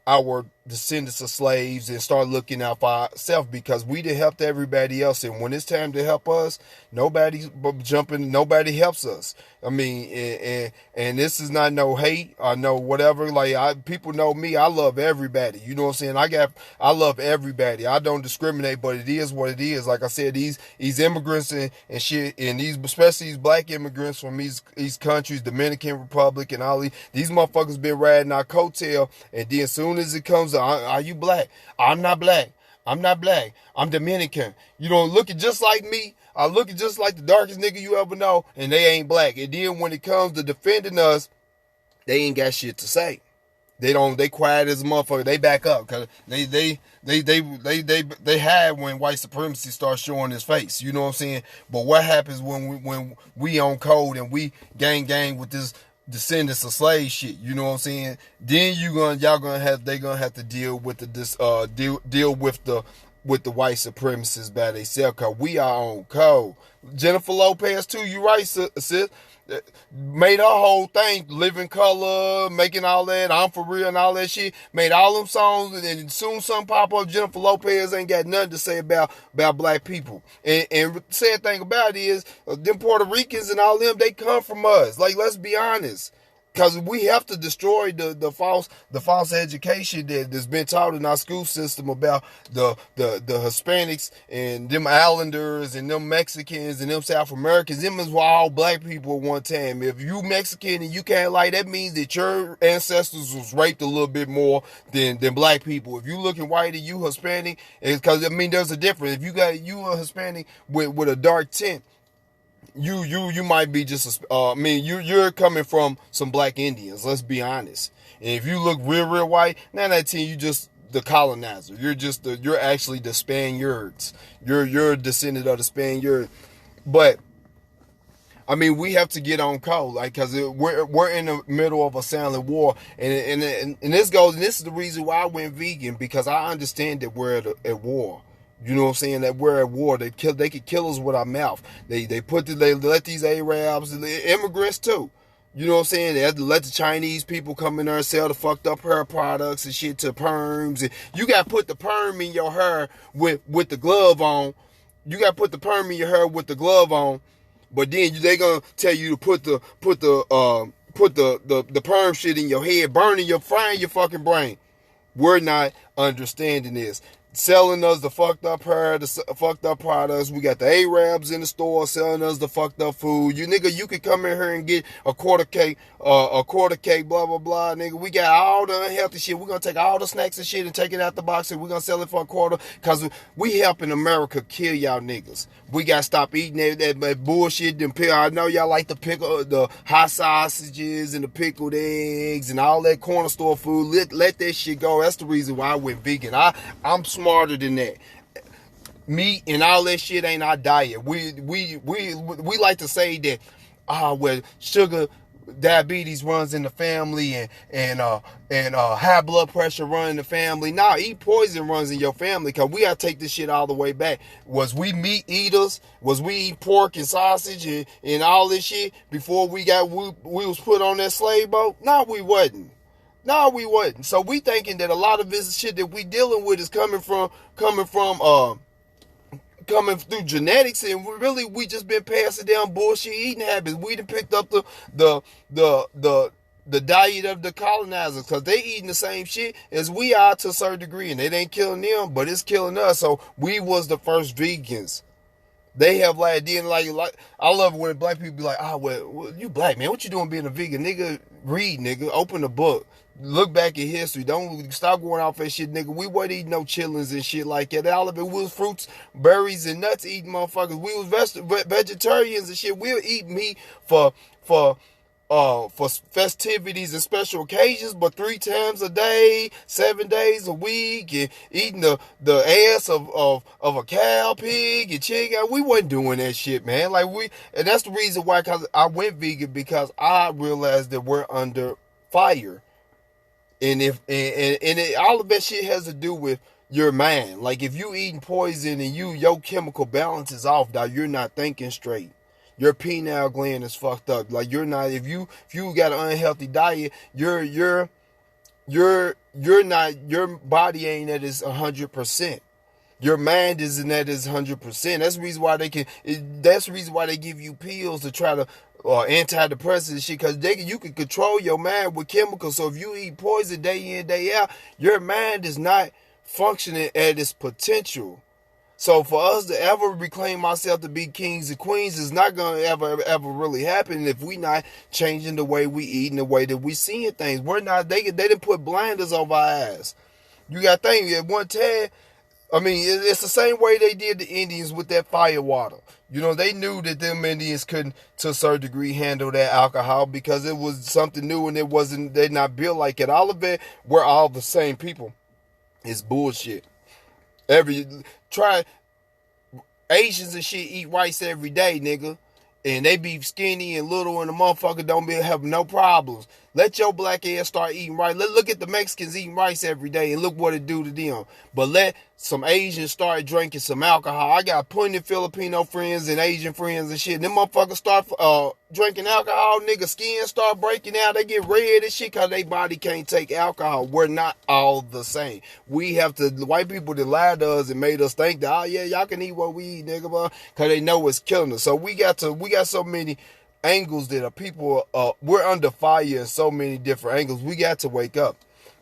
our descendants of slaves and start looking out for ourselves, because we done helped everybody else, and when it's time to help us, nobody's jumping, nobody helps us. I mean, and this is not no hate or no whatever. Like, people know me, I love everybody. You know what I'm saying? I love everybody. I don't discriminate, but it is what it is. Like I said, these immigrants and shit, and especially these black immigrants from these countries, Dominican Republic and all these motherfuckers been riding our coattail, and then as soon as it comes to, are you black? I'm not black. I'm not black. I'm Dominican. You don't look just like me. I look just like the darkest nigga you ever know, and they ain't black. And then when it comes to defending us, they ain't got shit to say. They quiet as a motherfucker. They back up, cause they hide when white supremacy starts showing his face. You know what I'm saying? But what happens when we on code and we gang with this descendants of slave shit? You know what I'm saying? Then they gonna have to deal with deal with the white supremacists by themselves, cause we are on code. Jennifer Lopez too, you right, sis. Made her whole thing, Living Color, making all that, I'm For Real and all that shit. Made all them songs, and then soon something pop up, Jennifer Lopez ain't got nothing to say about black people. And the sad thing about it is, them Puerto Ricans and all them, they come from us. Like, let's be honest. Because we have to destroy the false education that's been taught in our school system about the Hispanics and them Islanders and them Mexicans and them South Americans. Them is all black people at one time. If you Mexican and you can't like, that means that your ancestors was raped a little bit more than black people. If you looking white and you Hispanic, it's because, I mean, there's a difference. If you a Hispanic with a dark tint, you might be just you're coming from some black Indians, let's be honest. And if you look real white, 9 out of 10 you just the colonizer. You're actually the Spaniards. You're a descendant of the Spaniard. But I mean, we have to get on code, like, because we're in the middle of a silent war, and this is the reason why I went vegan, because I understand that we're at war. You know what I'm saying? That we're at war. They could kill us with our mouth. They let these Arabs, the immigrants too. You know what I'm saying? They had to let the Chinese people come in there and sell the fucked up hair products and shit to perms. And you got to put the perm in your hair with the glove on. You got to put the perm in your hair with the glove on. But then they gonna tell you to put the perm shit in your head, frying your fucking brain. We're not understanding this. Selling us the fucked up hair, the fucked up products. We got the Arabs in the store selling us the fucked up food. You could come in here and get a quarter cake, blah, blah, blah, nigga. We got all the unhealthy shit. We're going to take all the snacks and shit and take it out the box, and we're going to sell it for a quarter, because we helping America kill y'all niggas. We got to stop eating that bullshit. I know y'all like the pickle, the hot sausages and the pickled eggs and all that corner store food. Let that shit go. That's the reason why I went vegan. I'm smarter than that. Meat and all that shit ain't our diet. We like to say that well, sugar, diabetes runs in the family, and high blood pressure run in the family. Nah, eat poison runs in your family, because we gotta take this shit all the way back. Was we meat eaters? Was we eat pork and sausage and all this shit before we was put on that slave boat? No, we wasn't. No, we wasn't. So we thinking that a lot of this shit that we dealing with is coming through genetics, and we just been passing down bullshit eating habits. We done picked up the diet of the colonizers, because they eating the same shit as we are to a certain degree, and it ain't killing them, but it's killing us. So we was the first vegans. They have like I love it when black people be like, well, you black man, what you doing being a vegan, nigga? Read, nigga, open a book, look back at history. Don't stop going off that shit, nigga. We wasn't eating no chillings and shit like that. All of it was fruits, berries, and nuts eating motherfuckers. We was vegetarians and shit. We'll eat meat for festivities and special occasions, but 3 times a day, 7 days a week, and eating the ass of a cow, pig, and chicken. We wasn't doing that shit, man. And that's the reason why, cause I went vegan, because I realized that we're under fire, and all of that shit has to do with your mind. Like if you eating poison and your chemical balance is off, dog, you're not thinking straight. Your pineal gland is fucked up. Like you're not. If you got an unhealthy diet, you're not. Your body ain't at its 100%. Your mind isn't at its 100%. That's the reason why That's the reason why they give you pills to try to antidepressants and shit, because you can control your mind with chemicals. So if you eat poison day in, day out, your mind is not functioning at its potential. So for us to ever reclaim ourselves to be kings and queens is not going to ever really happen if we not changing the way we eat and the way that we seeing things. We're not. They didn't put blinders over our eyes. You got to think at one time. I mean, it's the same way they did the Indians with that fire water. You know, they knew that them Indians couldn't, to a certain degree, handle that alcohol because it was something new and they're not built like it. All of it, we're all the same people. It's bullshit. Asians and shit eat rice every day, nigga. And they be skinny and little and the motherfucker don't have no problems. Let your black ass start eating rice. Look at the Mexicans eating rice every day and look what it do to them. But let some Asians start drinking some alcohol. I got plenty of Filipino friends and Asian friends and shit. And them motherfuckers start drinking alcohol, nigga, skin start breaking out. They get red and shit because their body can't take alcohol. We're not all the same. We have to, the white people that lied to us and made us think that, oh yeah, y'all can eat what we eat, nigga, because they know it's killing us. So we got so many angles that are people, we're under fire in so many different angles. We got to wake up.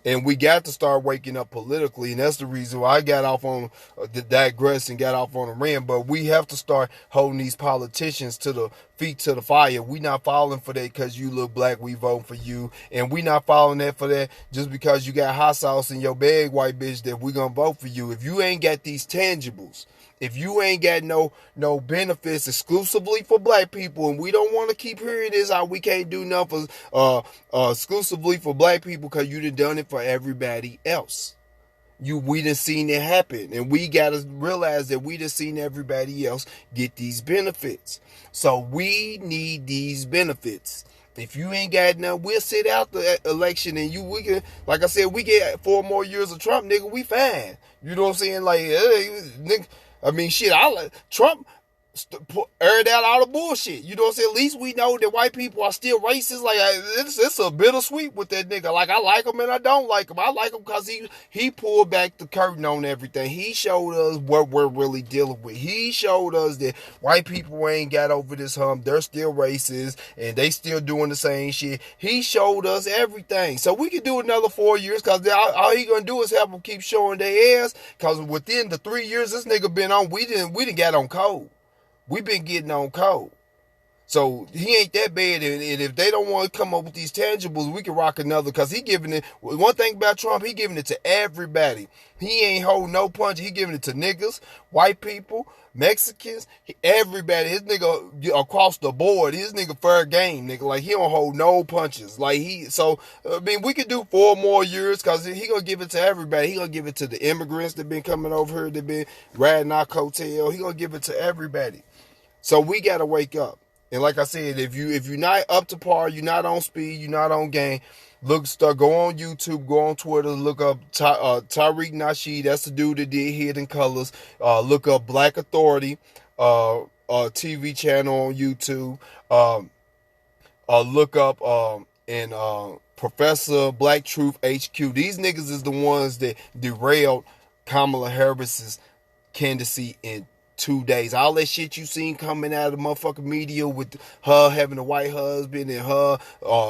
And we got to start waking up politically, and that's the reason why I got off on the digress and got off on a rant. But we have to start holding these politicians to the feet to the fire. We not falling for that because you look black, we vote for you. And we not following that for that just because you got hot sauce in your bag, white bitch, that we gonna vote for you. If you ain't got these tangibles, if you ain't got no benefits exclusively for black people, and we don't want to keep hearing this, how we can't do nothing exclusively for black people because you done it for everybody else. We done seen it happen, and we got to realize that we done seen everybody else get these benefits. So we need these benefits. If you ain't got none, we'll sit out the election, and we can, like I said, we get 4 more years of Trump, nigga, we fine. You know what I'm saying? Like, nigga, I mean, shit, Trump aired out all the bullshit. You know what I'm saying? At least we know that white people are still racist. Like, it's a bittersweet with that nigga. Like, I like him and I don't like him. I like him because he pulled back the curtain on everything. He showed us what we're really dealing with. He showed us that white people ain't got over this hump. They're still racist and they still doing the same shit. He showed us everything. So we could do another 4 years because all he gonna do is have them keep showing their ass, because within the 3 years this nigga been on, we didn't got on cold. We've been getting on cold. So he ain't that bad. And if they don't want to come up with these tangibles, we can rock another. Because he giving it. One thing about Trump, he giving it to everybody. He ain't holding no punch. He giving it to niggas, white people, Mexicans, everybody. His nigga across the board. His nigga fair game, nigga. Like, he don't hold no punches. Like, so, I mean, we could do 4 more years because he gonna give it to everybody. He gonna give it to the immigrants that been coming over here, that been riding our coattail. He gonna give it to everybody. So we gotta wake up. And like I said, if you're not up to par, you're not on speed, you're not on game, go on YouTube, go on Twitter, look up Tariq Nasheed. That's the dude that did Hidden Colors. Look up Black Authority, TV channel on YouTube. Look up Professor Black Truth HQ. These niggas is the ones that derailed Kamala Harris's candidacy in 2 days. All that shit you seen coming out of the motherfucking media with her having a white husband and her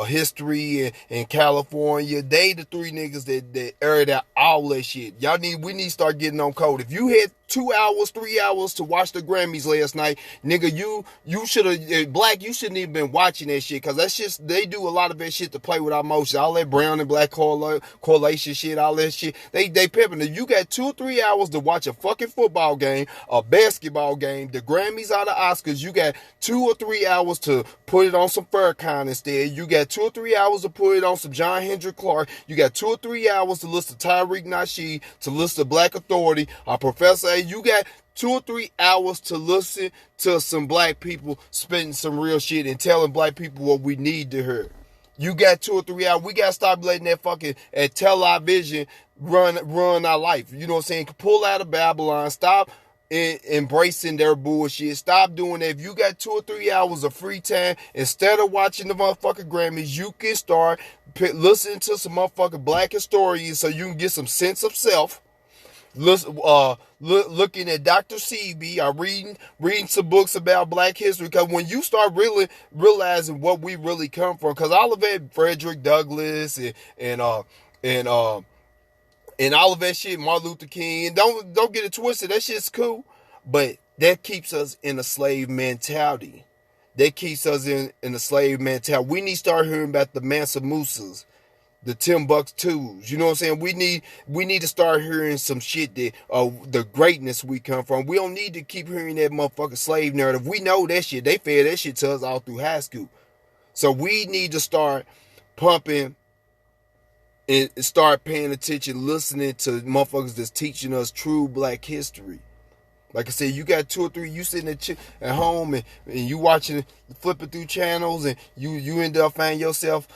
history in California, they the 3 niggas that aired out all that shit. We need to start getting on code. If you hit 2 hours, 3 hours to watch the Grammys last night. Nigga, you should have, Black, you shouldn't even been watching that shit, because that's just, they do a lot of that shit to play with our emotions. All that brown and black correlation shit, all that shit. They pimping it. You got 2 or 3 hours to watch a fucking football game, a basketball game, the Grammys or the Oscars. You got 2 or 3 hours to put it on some Farrakhan instead. You got 2 or 3 hours to put it on some John Hendrick Clark. You got 2 or 3 hours to listen to Tariq Nasheed, to listen to Black Authority, or Professor A. You got 2 or 3 hours to listen to some black people spitting some real shit and telling black people what we need to hear. You got 2 or 3 hours. We gotta stop letting that fucking television run our life. You know what I'm saying? Pull out of Babylon. Stop embracing their bullshit. Stop doing that. If you got 2 or 3 hours of free time, instead of watching the motherfucking Grammys, you can start listening to some motherfucking black historians so you can get some sense of self. Looking at Dr. Sebi, or reading some books about black history, because when you start really realizing what we really come from, because all of that Frederick Douglass and all of that shit, Martin Luther King, don't get it twisted, that shit's cool, but that keeps us in a slave mentality. That keeps us in a slave mentality. We need to start hearing about the Mansa Musas, the Timbuktus. You know what I'm saying? We need to start hearing some shit that the greatness we come from. We don't need to keep hearing that motherfucking slave narrative. We know that shit. They fed that shit to us all through high school. So we need to start pumping and start paying attention, listening to motherfuckers that's teaching us true black history. Like I said, you got 2 or 3, you sitting at home and you watching, flipping through channels, and you end up finding yourself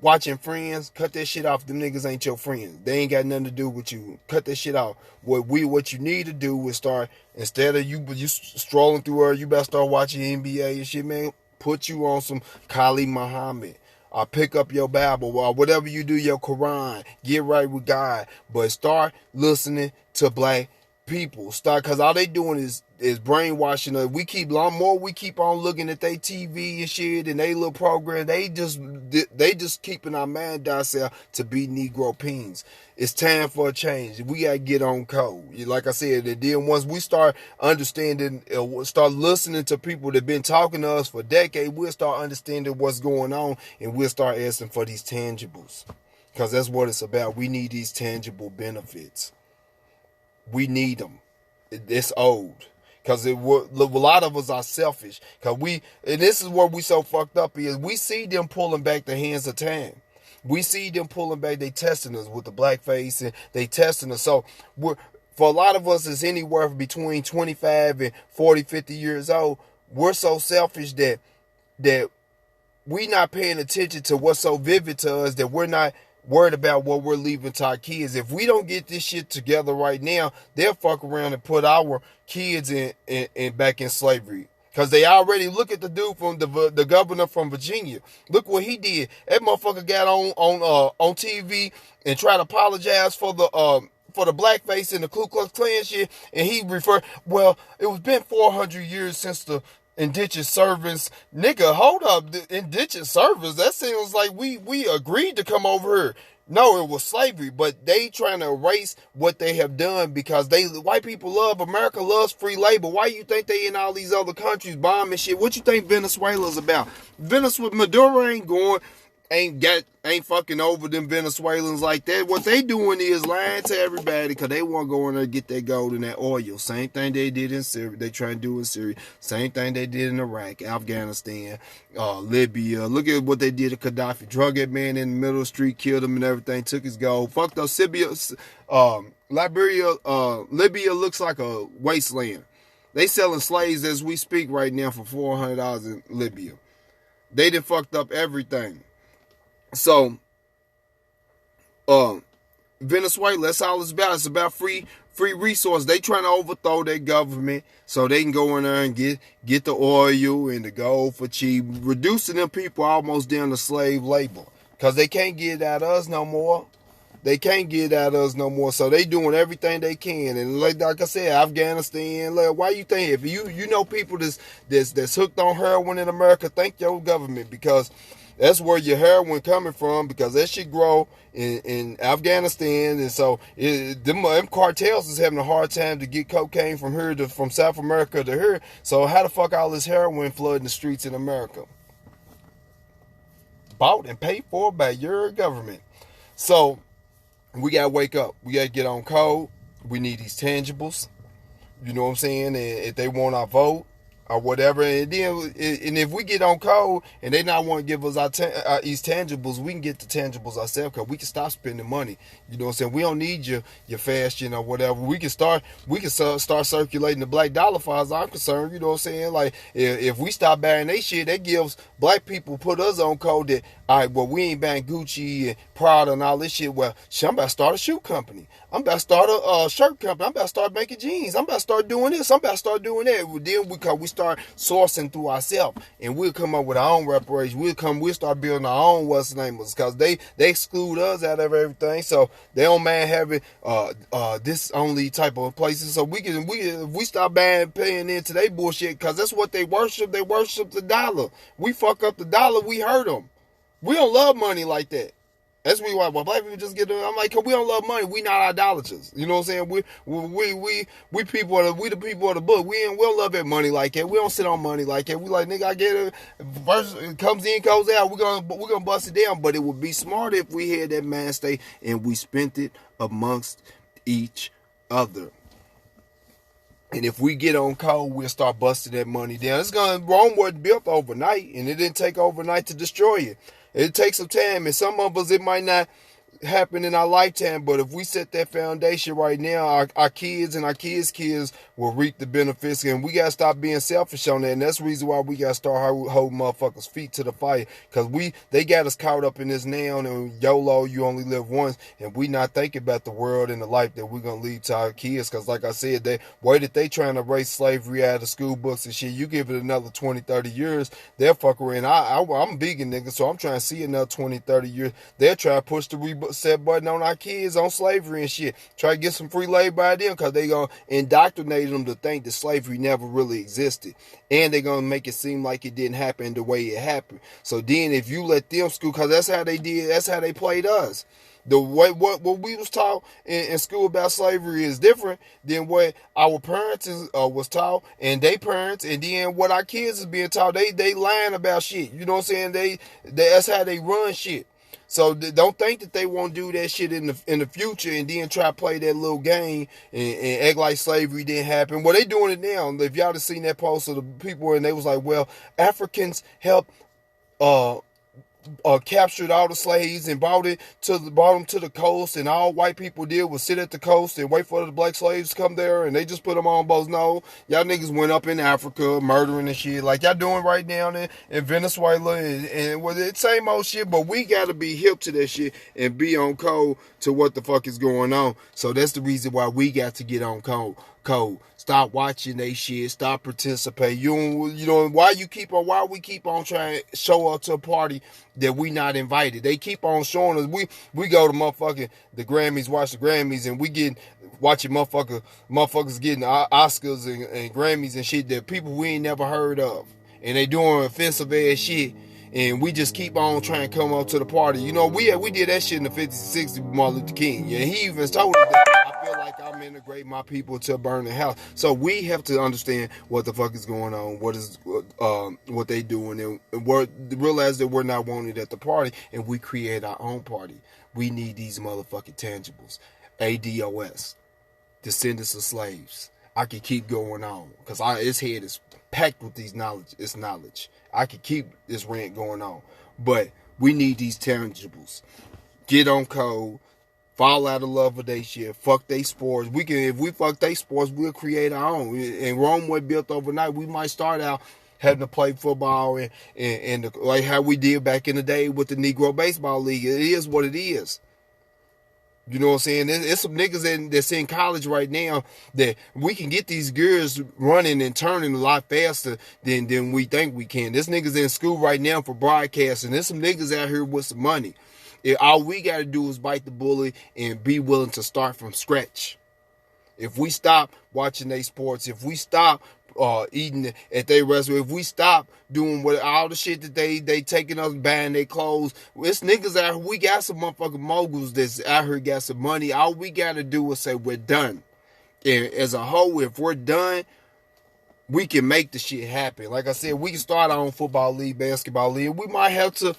watching Friends. Cut that shit off. Them niggas ain't your friends. They ain't got nothing to do with you. Cut that shit off. What you need to do is start, instead of you strolling through her, you better start watching NBA and shit, man. Put you on some Khalid Muhammad. Or pick up your Bible, or whatever you do, your Quran. Get right with God. But start listening to black people. Because all they doing is brainwashing us. We keep on looking at their TV and shit and they little program. They just keeping our mind ourselves to be Negro Peens. It's time for a change. We gotta get on code. Like I said, and then once we start understanding, start listening to people that been talking to us for decades, we'll start understanding what's going on, and we'll start asking for these tangibles. Because that's what it's about. We need these tangible benefits. We need them. It's old. Because a lot of us are selfish. And this is where we so fucked up is we see them pulling back the hands of time. We see them pulling back. They testing us with the blackface, and they testing us. So for a lot of us, it's anywhere between 25 and 40, 50 years old. We're so selfish that we not paying attention to what's so vivid to us, that we're not worried about what we're leaving to our kids. If we don't get this shit together right now, they'll fuck around and put our kids in back in slavery. Because they already look at the dude from the governor from Virginia. Look what he did. That motherfucker got on TV and tried to apologize for the blackface and the Ku Klux Klan shit. And he referred, well, it was been 400 years since the indentured servants. Nigga, hold up. The indentured servants, that seems like we agreed to come over here. No, it was slavery, but they trying to erase what they have done, because white people love, America loves free labor. Why you think they in all these other countries bombing shit? What you think Venezuela's about? Maduro ain't fucking over them Venezuelans like that. What they doing is lying to everybody because they want to go in there and get that gold and that oil. Same thing they did in Syria. They trying to do in Syria. Same thing they did in Iraq, Afghanistan, Libya. Look at what they did to Gaddafi. Drug that man in the middle of the street, killed him and everything, took his gold. Fucked up Libya looks like a wasteland. They selling slaves as we speak right now for $400 in Libya. They done fucked up everything. So, Venezuela, that's all it's about. It's about free resource. They trying to overthrow their government so they can go in there and get the oil and the gold for cheap, reducing them people almost down to slave labor. Because they can't get it out of us no more. They can't get it out of us no more. So they doing everything they can. And like I said, Afghanistan, why you think, if you know people that's hooked on heroin in America, thank your government, because That's where your heroin coming from, because that shit grow in Afghanistan, and so them cartels is having a hard time to get cocaine from here from South America to here. So how the fuck all this heroin flooding the streets in America? Bought and paid for by your government. So we gotta wake up. We gotta get on code. We need these tangibles. You know what I'm saying? And if they want our vote or whatever, and then if we get on code and they not want to give us these tangibles, we can get the tangibles ourselves, because we can stop spending money. You know what I'm saying? We don't need your fashion or whatever. We can start circulating the black dollar, as far as I'm concerned. You know what I'm saying? Like if we stop buying they shit, that gives black people, put us on code that, all right, well, we ain't buying Gucci and Prada and all this shit. Well, shit, I'm about to start a shoe company. I'm about to start a shirt company. I'm about to start making jeans. I'm about to start doing this. I'm about to start doing that. Then we start sourcing through ourselves, and we'll come up with our own reparations. We'll start building our own what's the name, because they exclude us out of everything. So they don't mind having this only type of places. So if we stop paying into their bullshit, because that's what they worship. They worship the dollar. We fuck up the dollar, we hurt them. We don't love money like that. That's why black people just get. I'm like, 'cause we don't love money. We not idolaters. You know what I'm saying? We the people of the book. We don't love that money like that. We don't sit on money like that. We like, nigga, I get it. Verse it comes in, goes out. We're gonna bust it down. But it would be smarter if we had that mind state and we spent it amongst each other. And if we get on code, we'll start busting that money down. Rome wasn't built overnight, and it didn't take overnight to destroy it. It takes some time, and some of us, it might not happen in our lifetime, but if we set that foundation right now, our kids and our kids will reap the benefits, and we got to stop being selfish on that. And that's the reason why we got to start holding motherfuckers' feet to the fire, because they got us caught up in this now, and YOLO, you only live once, and we not thinking about the world and the life that we're going to leave to our kids, because like I said, the way that they trying to erase slavery out of school books and shit, you give it another 20, 30 years, they'll fuck around. I'm vegan, nigga, so I'm trying to see another 20, 30 years. They'll try to push the reset button on our kids on slavery and shit. Try to get some free labor by them, because they going to indoctrinate them to think that slavery never really existed. And they're going to make it seem like it didn't happen the way it happened. So then if you let them school, because that's how they did, that's how they played us. The way what we was taught in school about slavery is different than what our parents was taught, and they parents, and then what our kids is being taught. They lying about shit. You know what I'm saying? That's how they run shit. So don't think that they won't do that shit in the future, and then try to play that little game and act like slavery didn't happen. Well, they doing it now. If y'all have seen that post of the people, and they was like, well, Africans helped captured all the slaves and brought them to the coast, and all white people did was sit at the coast and wait for the black slaves to come there, and they just put them on boats. No, y'all niggas went up in Africa murdering and shit like y'all doing right now in Venezuela, and well, it's same old shit. But we gotta be hip to that shit and be on code to what the fuck is going on. So that's the reason why we got to get on code. Stop watching they shit. Stop participating. You know why we keep on trying to show up to a party that we not invited. They keep on showing us. We go to motherfucking the Grammys, watch the Grammys, and we watching motherfuckers getting Oscars and Grammys and shit that people we ain't never heard of, and they doing offensive ass shit. And we just keep on trying to come up to the party. You know, we did that shit in the 50s, 60s with Martin Luther King. Yeah, he even told us that I feel like I'm integrating my people to burn the house. So we have to understand what the fuck is going on, what they doing, and realize that we're not wanted at the party, and we create our own party. We need these motherfucking tangibles. ADOS, descendants of slaves. I could keep going on, because his head is packed with this knowledge. I could keep this rant going on, but we need these tangibles. Get on code, fall out of love with they shit, fuck they sports. If we fuck they sports, we'll create our own. And Rome wasn't built overnight. We might start out having to play football and like how we did back in the day with the Negro Baseball League. It is what it is. You know what I'm saying? There's some niggas that's in college right now that we can get these girls running and turning a lot faster than we think we can. There's niggas in school right now for broadcasting. There's some niggas out here with some money. All we got to do is bite the bullet and be willing to start from scratch. If we stop watching their sports, if we stop eating at their restaurant, if we stop doing what all the shit that they taking us, buying their clothes, it's niggas out here. We got some motherfucking moguls that's out here got some money. All we gotta do is say we're done. And as a whole, if we're done, we can make the shit happen. Like I said, we can start our own football league, basketball league. We might have to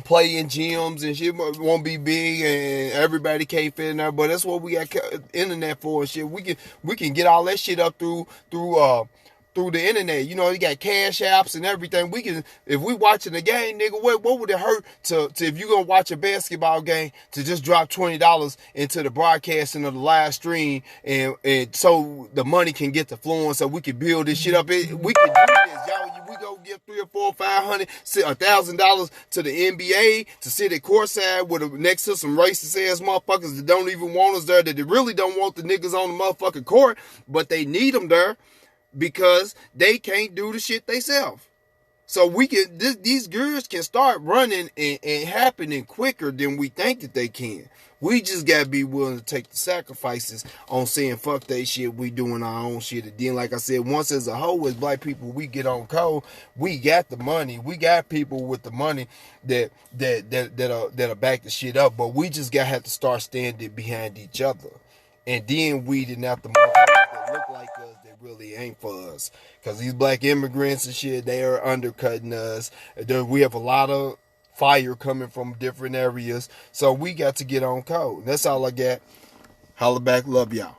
play in gyms and shit. Won't be big and everybody can't fit in there, but that's what we got internet for and shit. We can get all that shit up through the internet. You know, you got cash apps and everything. We can, if we watching the game, nigga, what would it hurt to if you gonna watch a basketball game to just drop $20 into the broadcasting of the live stream and so the money can get the flowing so we can build this shit up. We can do this, y'all. We go give $300 or $400, $1,000 to the NBA to sit at courtside with next to some racist ass motherfuckers that don't even want us there, that they really don't want the niggas on the motherfucking court, but they need them there because they can't do the shit themselves. So we can, these girls can start running and happening quicker than we think that they can. We just gotta be willing to take the sacrifices on saying fuck that shit. We doing our own shit. And then, like I said, once as a whole, as black people, we get on code. We got the money. We got people with the money that'll back the shit up. But we just gotta have to start standing behind each other, and then weeding out the motherfuckers that look like us that really ain't for us. Because these black immigrants and shit, they are undercutting us. We have a lot of fire coming from different areas. So we got to get on code. That's all I got. Holla back. Love y'all.